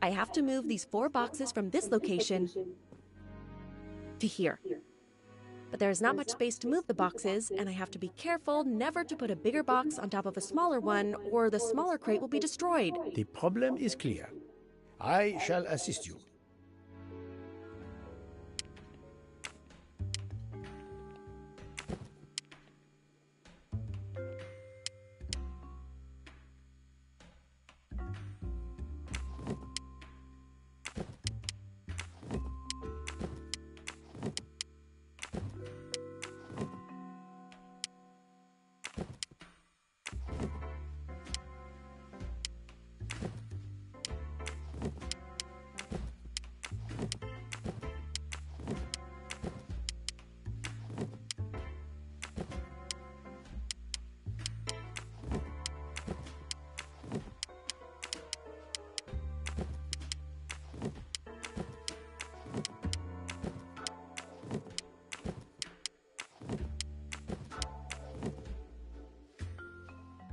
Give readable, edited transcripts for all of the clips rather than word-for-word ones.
I have to move these 4 boxes from this location to here. But there is not much space to move the boxes, and I have to be careful never to put a bigger box on top of a smaller one, or the smaller crate will be destroyed. The problem is clear. I shall assist you.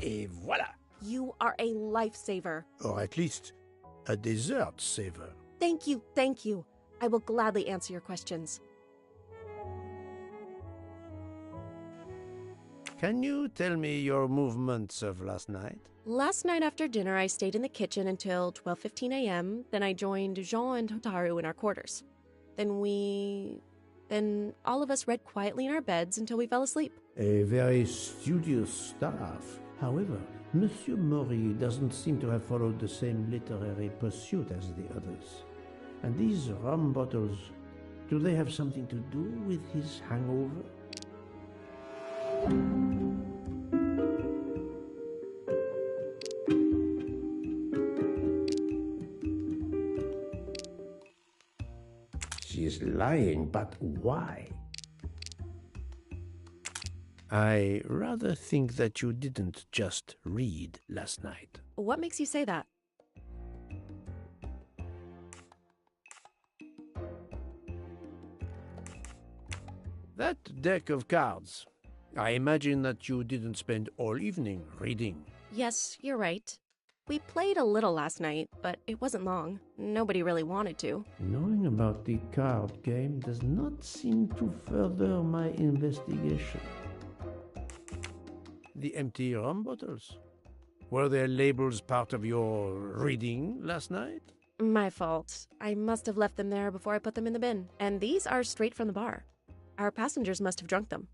Et voilà! You are a lifesaver. Or at least, a dessert saver. Thank you, thank you. I will gladly answer your questions. Can you tell me your movements of last night? Last night after dinner, I stayed in the kitchen until 12:15 a.m. Then I joined Jean and Hotaru in our quarters. Then all of us read quietly in our beds until we fell asleep. A very studious staff. However, Monsieur Mori doesn't seem to have followed the same literary pursuit as the others. And these rum bottles, do they have something to do with his hangover? She is lying, but why? I rather think that you didn't just read last night. What makes you say that? That deck of cards. I imagine that you didn't spend all evening reading. Yes, you're right. We played a little last night, but it wasn't long. Nobody really wanted to. Knowing about the card game does not seem to further my investigation. The empty rum bottles. Were their labels part of your reading last night? My fault. I must have left them there before I put them in the bin. And these are straight from the bar. Our passengers must have drunk them.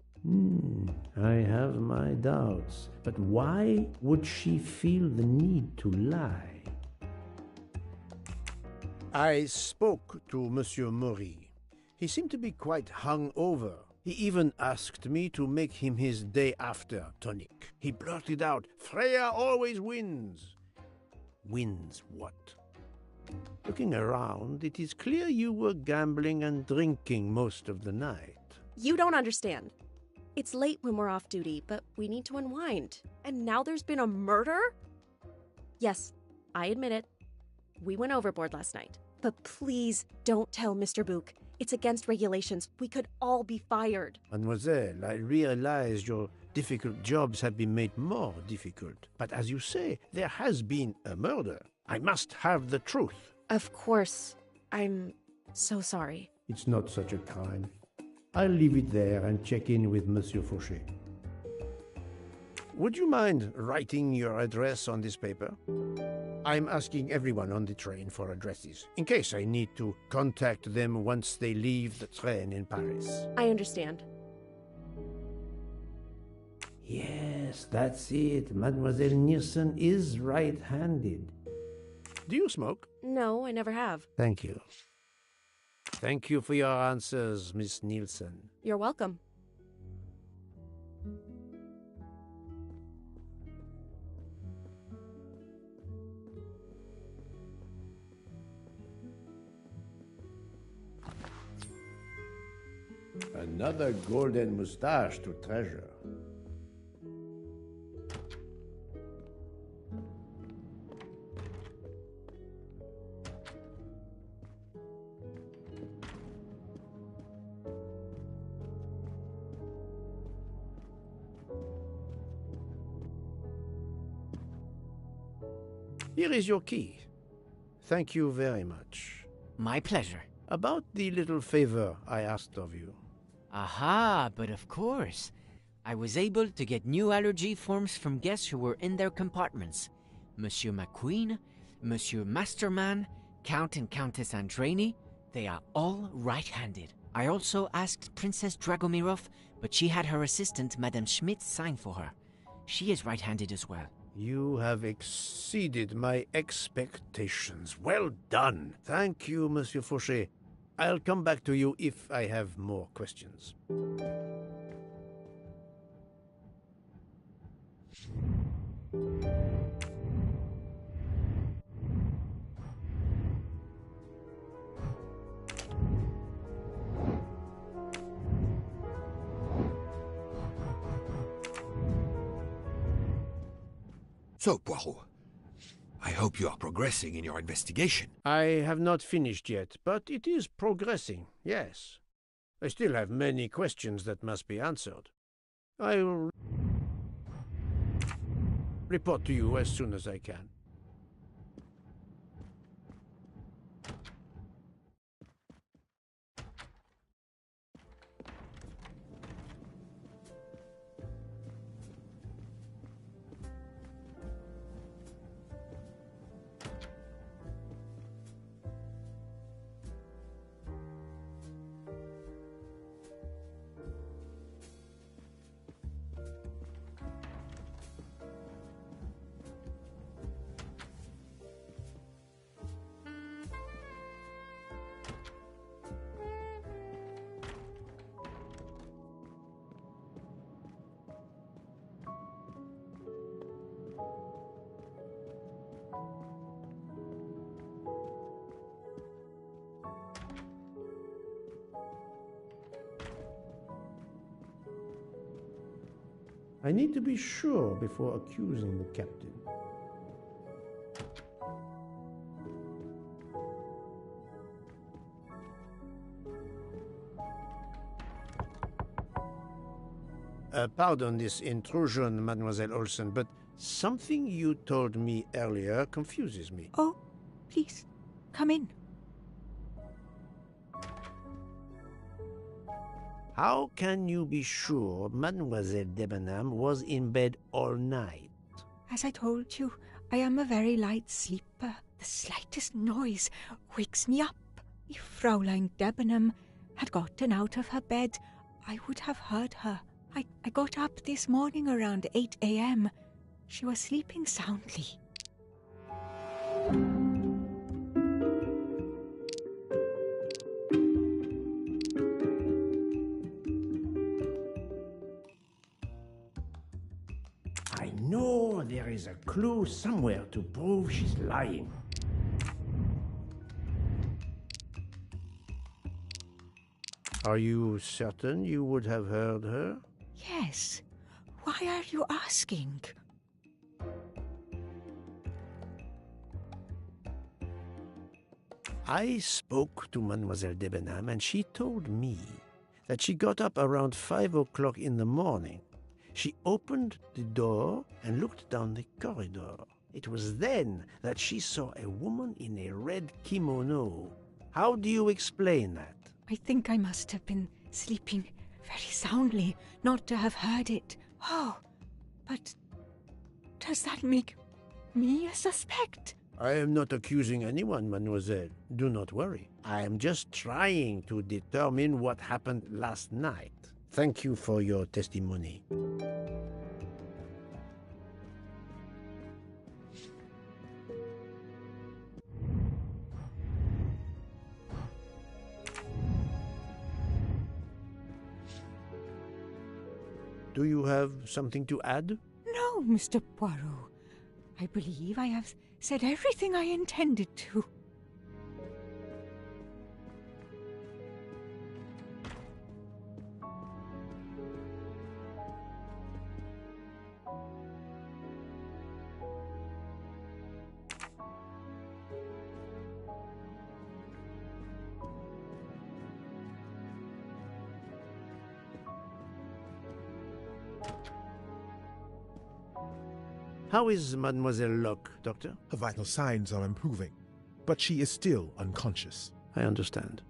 I have my doubts. But why would she feel the need to lie? I spoke to Monsieur Mori. He seemed to be quite hungover. He even asked me to make him his day after tonic. He blurted out, "Freya always wins." Wins what? Looking around, it is clear you were gambling and drinking most of the night. You don't understand. It's late when we're off duty, but we need to unwind. And now there's been a murder? Yes, I admit it. We went overboard last night. But please don't tell Mr. Book. It's against regulations. We could all be fired. Mademoiselle, I realize your difficult jobs have been made more difficult. But as you say, there has been a murder. I must have the truth. Of course. I'm so sorry. It's not such a crime. I'll leave it there and check in with Monsieur Fauché. Would you mind writing your address on this paper? I'm asking everyone on the train for addresses, in case I need to contact them once they leave the train in Paris. I understand. Yes, that's it. Mademoiselle Niersen is right-handed. Do you smoke? No, I never have. Thank you. Thank you for your answers, Miss Nielsen. You're welcome. Another golden moustache to treasure. Here is your key. Thank you very much. My pleasure. About the little favor I asked of you. Aha, but of course. I was able to get new allergy forms from guests who were in their compartments. Monsieur McQueen, Monsieur Masterman, Count and Countess Andreni, they are all right-handed. I also asked Princess Dragomirov, but she had her assistant, Madame Schmidt, sign for her. She is right-handed as well. You have exceeded my expectations. Well done. Thank you, Monsieur Fauché. I'll come back to you if I have more questions. So, Poirot, I hope you are progressing in your investigation. I have not finished yet, but it is progressing, yes. I still have many questions that must be answered. I'll report to you as soon as I can. I need to be sure before accusing the captain. Pardon this intrusion, Mademoiselle Olsen, but something you told me earlier confuses me. Oh, please, come in. How can you be sure Mademoiselle Debenham was in bed all night? As I told you, I am a very light sleeper. The slightest noise wakes me up. If Fraulein Debenham had gotten out of her bed, I would have heard her. I got up this morning around 8 a.m. She was sleeping soundly. I know there is a clue somewhere to prove she's lying. Are you certain you would have heard her? Yes. Why are you asking? I spoke to Mademoiselle Debenham and she told me that she got up around 5 o'clock in the morning. She opened the door and looked down the corridor. It was then that she saw a woman in a red kimono. How do you explain that? I think I must have been sleeping very soundly not to have heard it. Oh, but does that make me a suspect? I am not accusing anyone, mademoiselle. Do not worry. I am just trying to determine what happened last night. Thank you for your testimony. Do you have something to add? No, Mr. Poirot. I believe I have said everything I intended to. How is Mademoiselle Locke, Doctor? Her vital signs are improving. but she is still unconscious. I understand.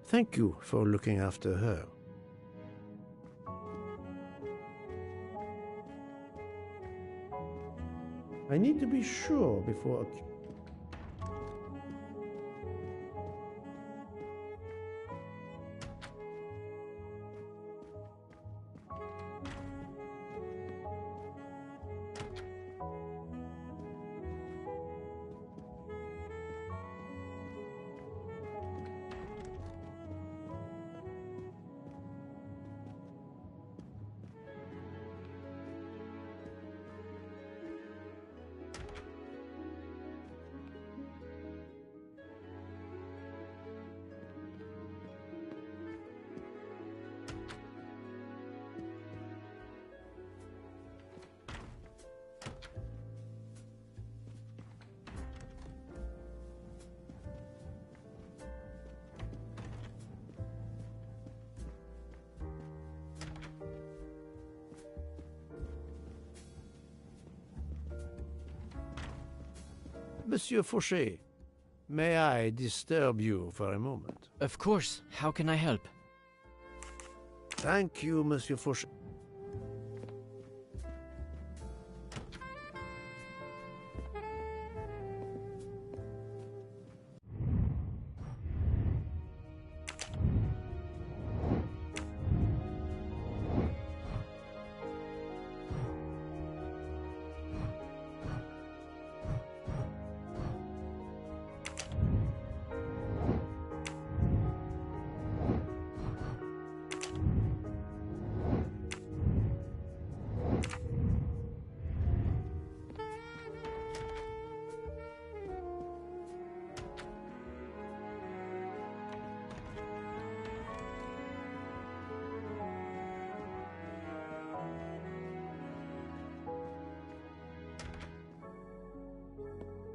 Thank you for looking after her. I need to be sure before... Monsieur Fauché, may I disturb you for a moment? Of course. How can I help? Thank you, Monsieur Fauché.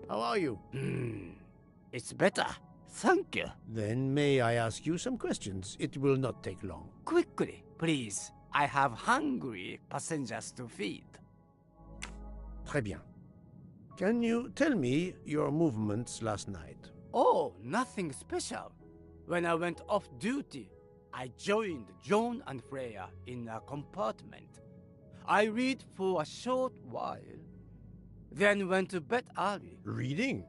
How are you? It's better. Thank you. Then may I ask you some questions? It will not take long. Quickly, please. I have hungry passengers to feed. Très bien. Can you tell me your movements last night? Oh, nothing special. When I went off duty, I joined John and Freya in a compartment. I read for a short while, then went to bed early. Reading?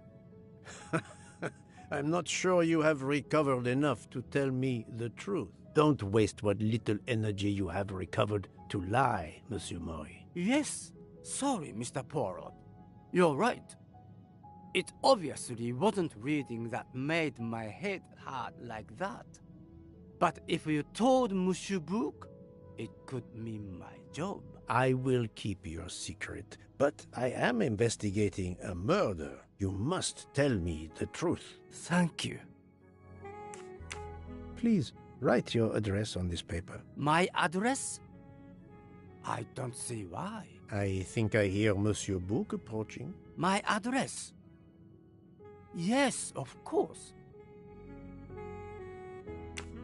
I'm not sure you have recovered enough to tell me the truth. Don't waste what little energy you have recovered to lie, Monsieur Mori. Yes, sorry, Mr. Poirot. You're right. It obviously wasn't reading that made my head hurt like that. But if you told Monsieur Book, it could mean my job. I will keep your secret, but I am investigating a murder. You must tell me the truth. Thank you. Please, write your address on this paper. My address? I don't see why. I think I hear Monsieur Book approaching. My address? Yes, of course.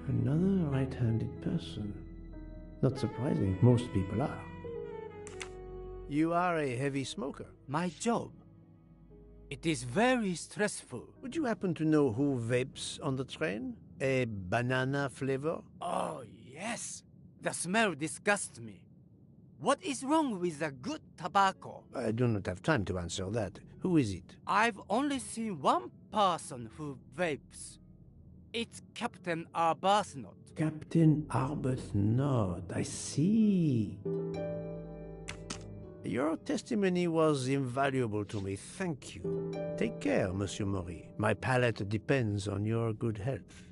Another right-handed person. Not surprising, most people are. You are a heavy smoker. My job. It is very stressful. Would you happen to know who vapes on the train? A banana flavor? Oh, yes. The smell disgusts me. What is wrong with a good tobacco? I do not have time to answer that. Who is it? I've only seen one person who vapes. It's Captain Arbuthnot. Captain Arbuthnot, I see. Your testimony was invaluable to me. Thank you. Take care, Monsieur Mori. My palate depends on your good health.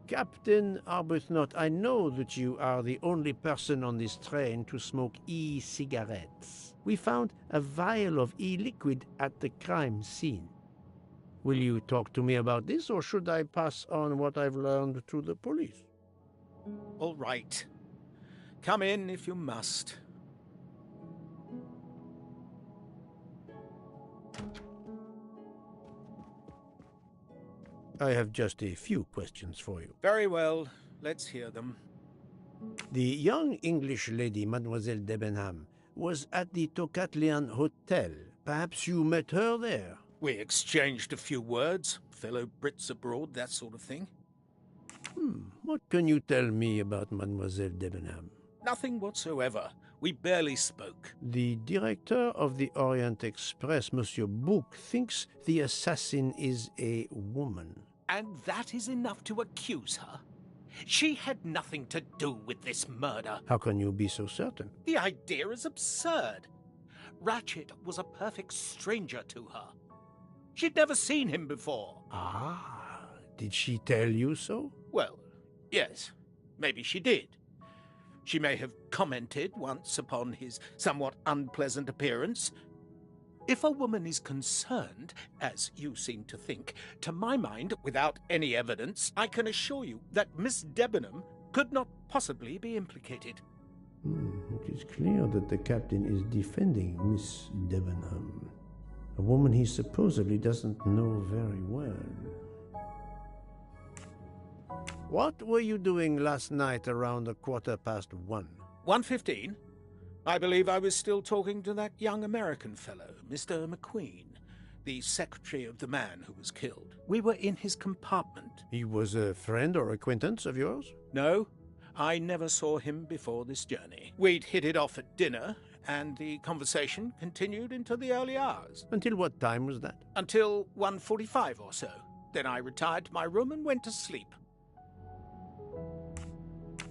Captain Arbuthnot, I know that you are the only person on this train to smoke e-cigarettes. We found a vial of e-liquid at the crime scene. Will you talk to me about this, or should I pass on what I've learned to the police? All right. Come in if you must. I have just a few questions for you. Very well. Let's hear them. The young English lady, Mademoiselle Debenham, was at the Tocatlian Hotel. Perhaps you met her there? We exchanged a few words. Fellow Brits abroad, that sort of thing. What can you tell me about Mademoiselle Debenham? Nothing whatsoever. We barely spoke. The director of the Orient Express, Monsieur Bouc, thinks the assassin is a woman. And that is enough to accuse her? She had nothing to do with this murder. How can you be so certain? The idea is absurd. Ratchet was a perfect stranger to her. She'd never seen him before. Ah, did she tell you so? Well, yes, maybe she did. She may have commented once upon his somewhat unpleasant appearance. If a woman is concerned, as you seem to think, to my mind, without any evidence, I can assure you that Miss Debenham could not possibly be implicated. It is clear that the captain is defending Miss Debenham, a woman he supposedly doesn't know very well. What were you doing last night around 1:15? 1:15? I believe I was still talking to that young American fellow, Mr. McQueen, the secretary of the man who was killed. We were in his compartment. He was a friend or acquaintance of yours? No, I never saw him before this journey. We'd hit it off at dinner, and the conversation continued into the early hours. Until what time was that? Until 1:45 or so. Then I retired to my room and went to sleep.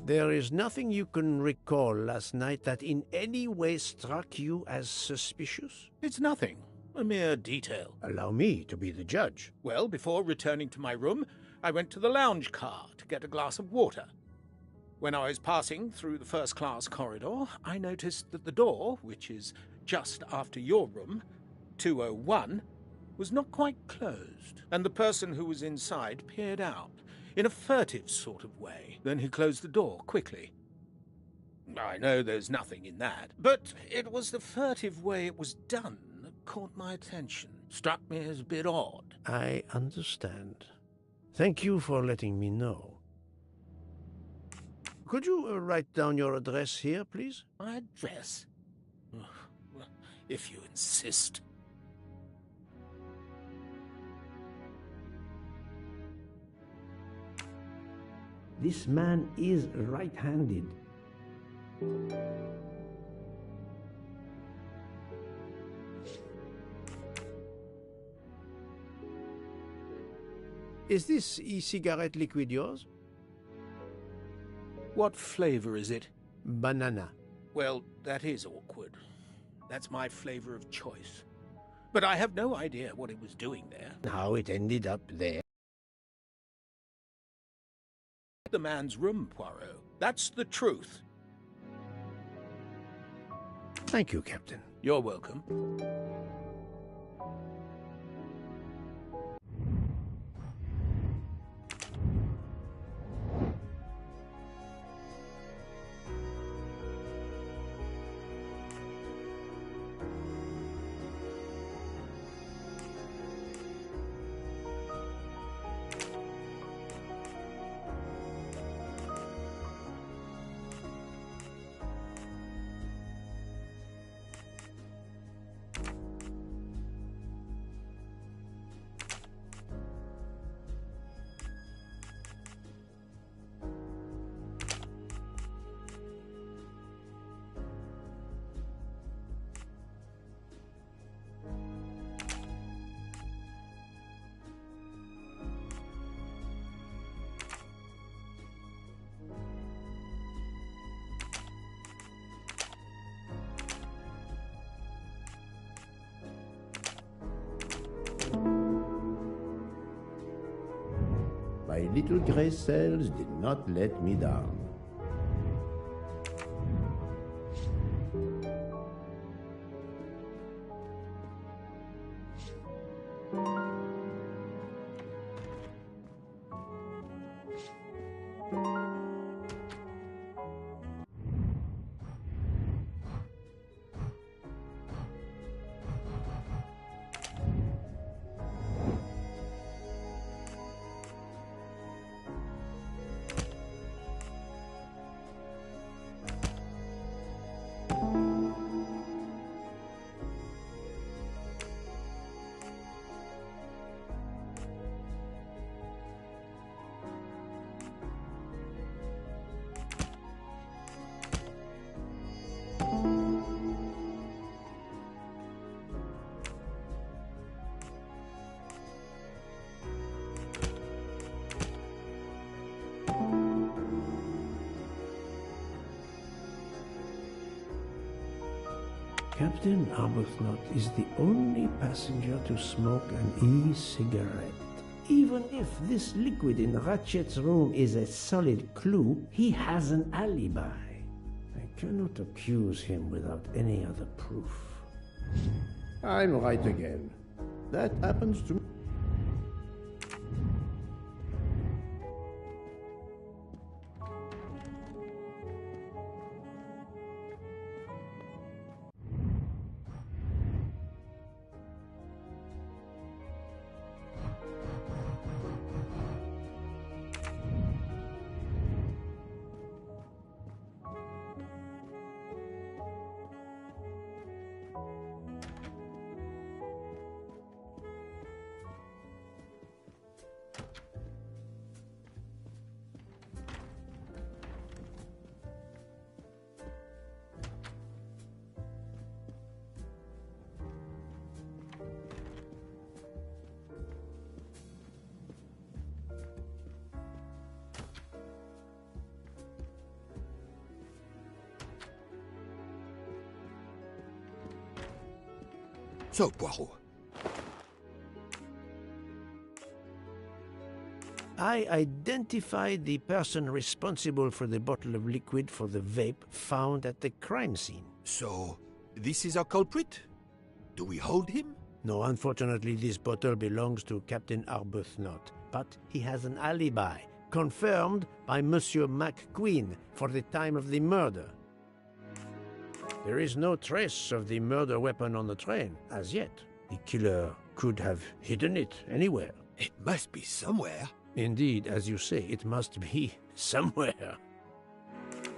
There is nothing you can recall last night that in any way struck you as suspicious? It's nothing. A mere detail. Allow me to be the judge. Well, before returning to my room, I went to the lounge car to get a glass of water. When I was passing through the first-class corridor, I noticed that the door, which is just after your room, 201, was not quite closed, and the person who was inside peered out in a furtive sort of way. Then he closed the door quickly. I know there's nothing in that, but it was the furtive way it was done that caught my attention. Struck me as a bit odd. I understand. Thank you for letting me know. Could you write down your address here, please? My address? If you insist. This man is right-handed. Is this e-cigarette liquid yours? What flavor is it? Banana. Well, that is awkward. That's my flavor of choice. But I have no idea what it was doing there. How it ended up there? The man's room, Poirot. That's the truth. Thank you, Captain. You're welcome. little grey cells did not let me down. Captain Arbuthnot is the only passenger to smoke an e-cigarette. Even if this liquid in Ratchet's room is a solid clue, he has an alibi. I cannot accuse him without any other proof. I'm right again. That happens to me. So, Poirot, I identified the person responsible for the bottle of liquid for the vape found at the crime scene. so this is our culprit? Do we hold him? No, unfortunately, this bottle belongs to Captain Arbuthnot, but he has an alibi, confirmed by Monsieur McQueen for the time of the murder. There is no trace of the murder weapon on the train, as yet. The killer could have hidden it anywhere. It must be somewhere. Indeed, as you say, it must be somewhere.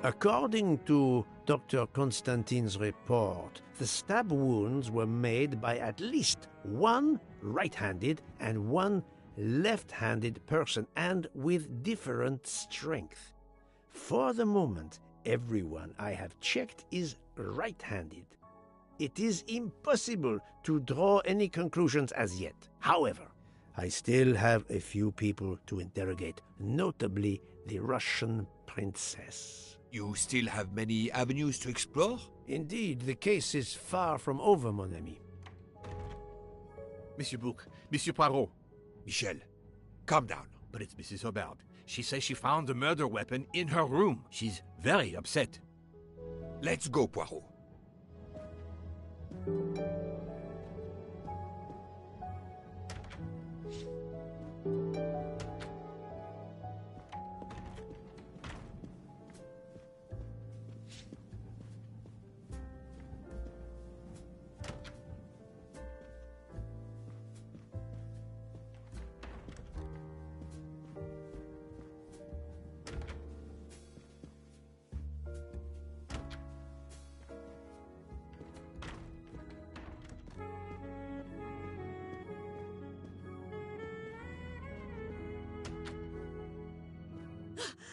According to Dr. Constantine's report, the stab wounds were made by at least one right-handed and one left-handed person, and with different strength. For the moment, everyone I have checked is right-handed. It is impossible to draw any conclusions as yet. However, I still have a few people to interrogate, notably the Russian princess. You still have many avenues to explore? Indeed, the case is far from over, mon ami. Monsieur Bouc, Monsieur Poirot. Michel, calm down. But it's Mrs. Hobart. She says she found the murder weapon in her room. She's very upset. Let's go, Poirot.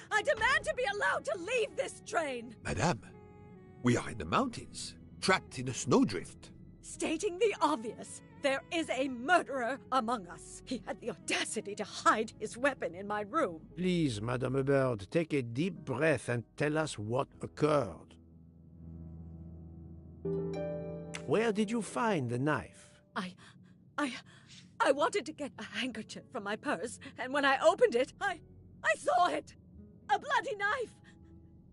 I demand to be allowed to leave this train! Madame, we are in the mountains, trapped in a snowdrift. Stating the obvious, there is a murderer among us. He had the audacity to hide his weapon in my room. Please, Madame Hubert, take a deep breath and tell us what occurred. Where did you find the knife? I wanted to get a handkerchief from my purse, and when I opened it, I saw it! A bloody knife!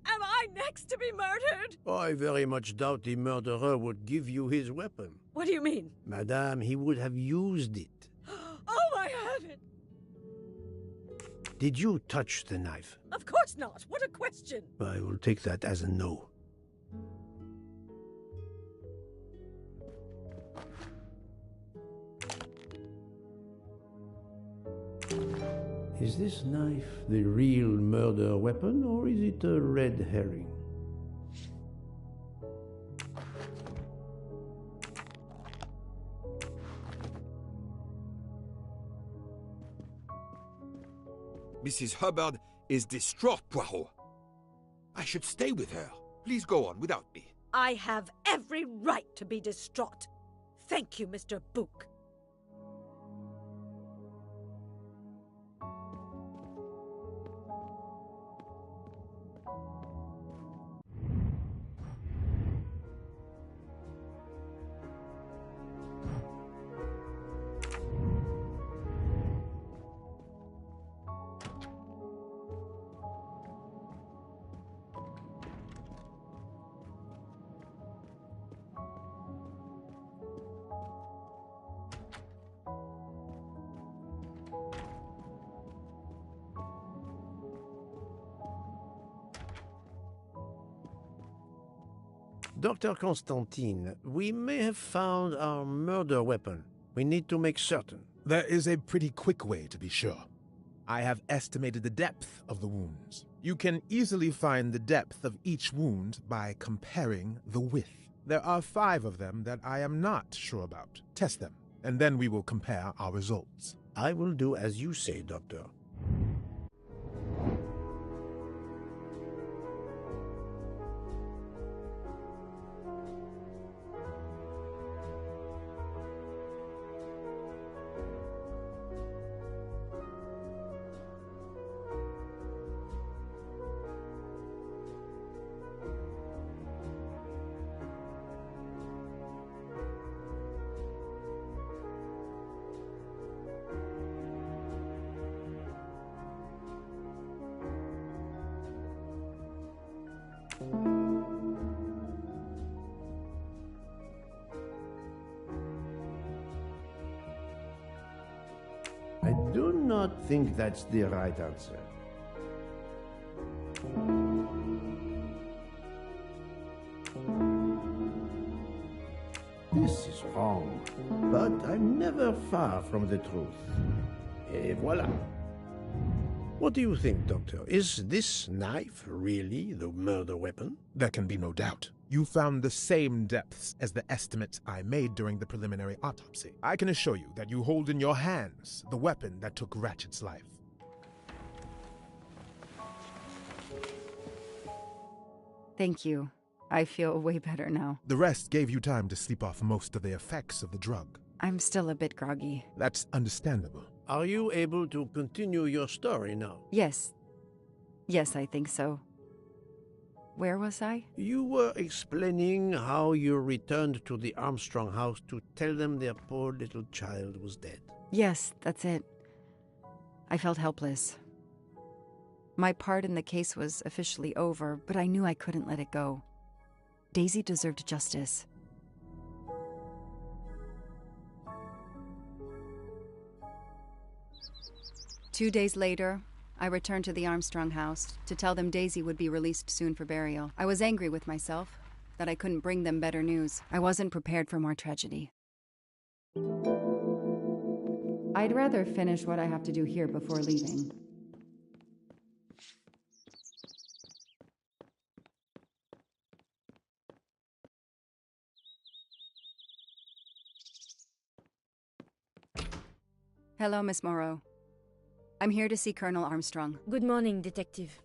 Am I next to be murdered? I very much doubt the murderer would give you his weapon. What do you mean? Madame, he would have used it. Oh, I have it! Did you touch the knife? Of course not. What a question. I will take that as a no. Is this knife the real murder weapon, or is it a red herring? Mrs. Hubbard is distraught, Poirot. I should stay with her. Please go on without me. I have every right to be distraught. Thank you, Mr. Book. Dr. Constantine, we may have found our murder weapon. We need to make certain. There is a pretty quick way to be sure. I have estimated the depth of the wounds. You can easily find the depth of each wound by comparing the width. There are 5 of them that I am not sure about. Test them, and then we will compare our results. I will do as you say, Doctor. I do not think that's the right answer. This is wrong, but I'm never far from the truth. Et voilà. What do you think, Doctor? Is this knife really the murder weapon? There can be no doubt. You found the same depths as the estimate I made during the preliminary autopsy. I can assure you that you hold in your hands the weapon that took Ratchet's life. Thank you. I feel way better now. The rest gave you time to sleep off most of the effects of the drug. I'm still a bit groggy. That's understandable. Are you able to continue your story now? Yes. Yes, I think so. Where was I? You were explaining how you returned to the Armstrong house to tell them their poor little child was dead. Yes, that's it. I felt helpless. My part in the case was officially over, but I knew I couldn't let it go. Daisy deserved justice. Two days later, I returned to the Armstrong house to tell them Daisy would be released soon for burial. I was angry with myself that I couldn't bring them better news. I wasn't prepared for more tragedy. I'd rather finish what I have to do here before leaving. Hello, Miss Moreau. I'm here to see Colonel Armstrong. Good morning, Detective.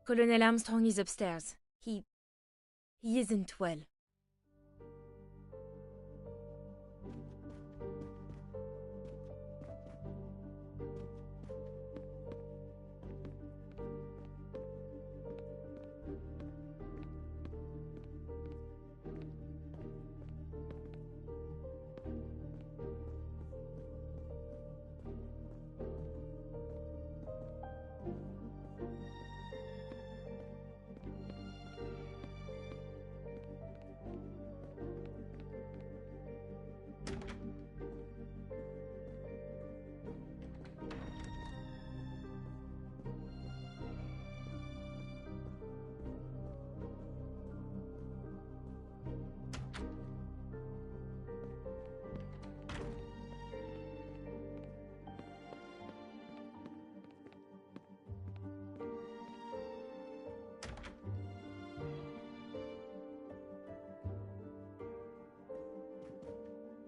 Colonel Armstrong is upstairs. He isn't well.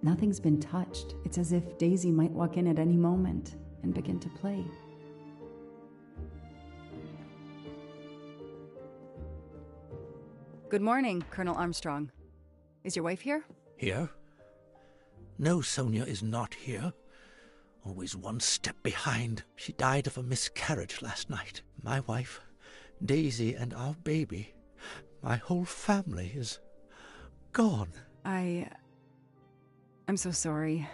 nothing's been touched. It's as if Daisy might walk in at any moment and begin to play. Good morning, Colonel Armstrong. Is your wife here? Here? No, Sonia is not here. Always one step behind. She died of a miscarriage last night. My wife, Daisy, and our baby. My whole family is gone. I'm so sorry.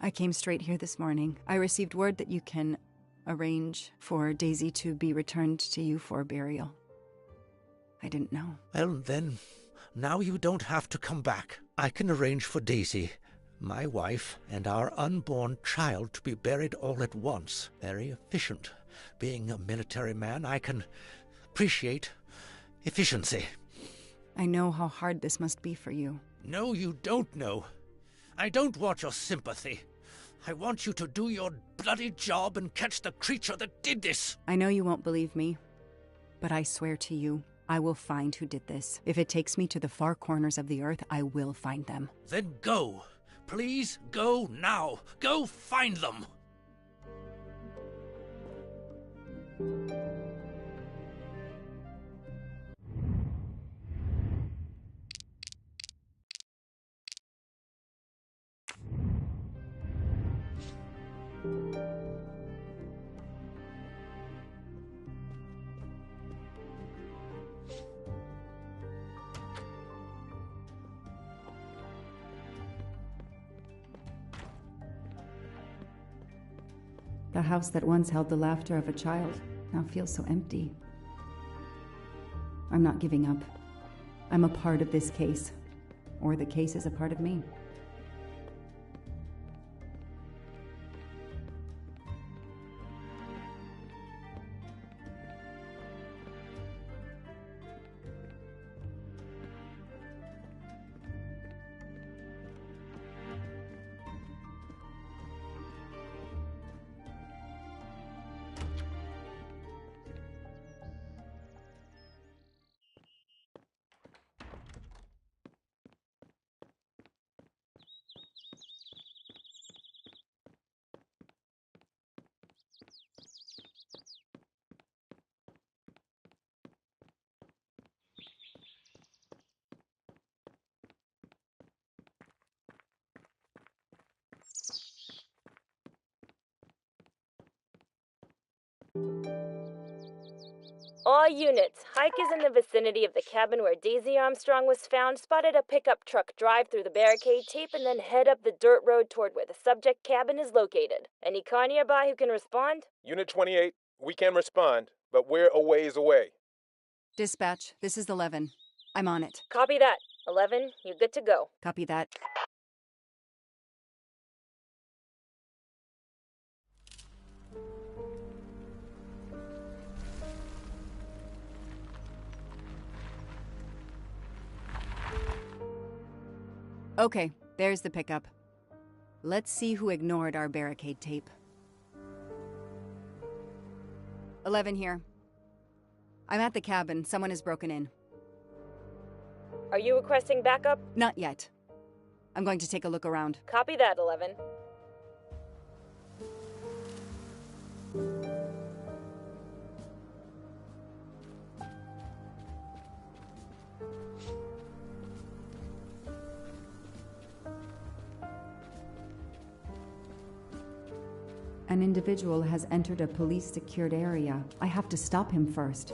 I came straight here this morning. I received word that you can arrange for Daisy to be returned to you for burial. I didn't know. Well, then, now you don't have to come back. I can arrange for Daisy, my wife, and our unborn child to be buried all at once. Very efficient. Being a military man, I can appreciate efficiency. I know how hard this must be for you. No, you don't know. I don't want your sympathy. I want you to do your bloody job and catch the creature that did this. I know you won't believe me, but I swear to you, I will find who did this. If it takes me to the far corners of the earth, I will find them. Then go. Please go now. Go find them. The house that once held the laughter of a child now feels so empty. I'm not giving up. I'm a part of this case, or the case is a part of me. All units, Hike is in the vicinity of the cabin where Daisy Armstrong was found, spotted a pickup truck drive through the barricade tape, and then head up the dirt road toward where the subject cabin is located. Any car nearby who can respond? Unit 28, we can respond, but we're a ways away. Dispatch, this is 11. I'm on it. Copy that. 11, you're good to go. Copy that. Okay, there's the pickup. Let's see who ignored our barricade tape. 11 here. I'm at the cabin. Someone has broken in. Are you requesting backup? Not yet. I'm going to take a look around. Copy that, 11. An individual has entered a police-secured area. I have to stop him first.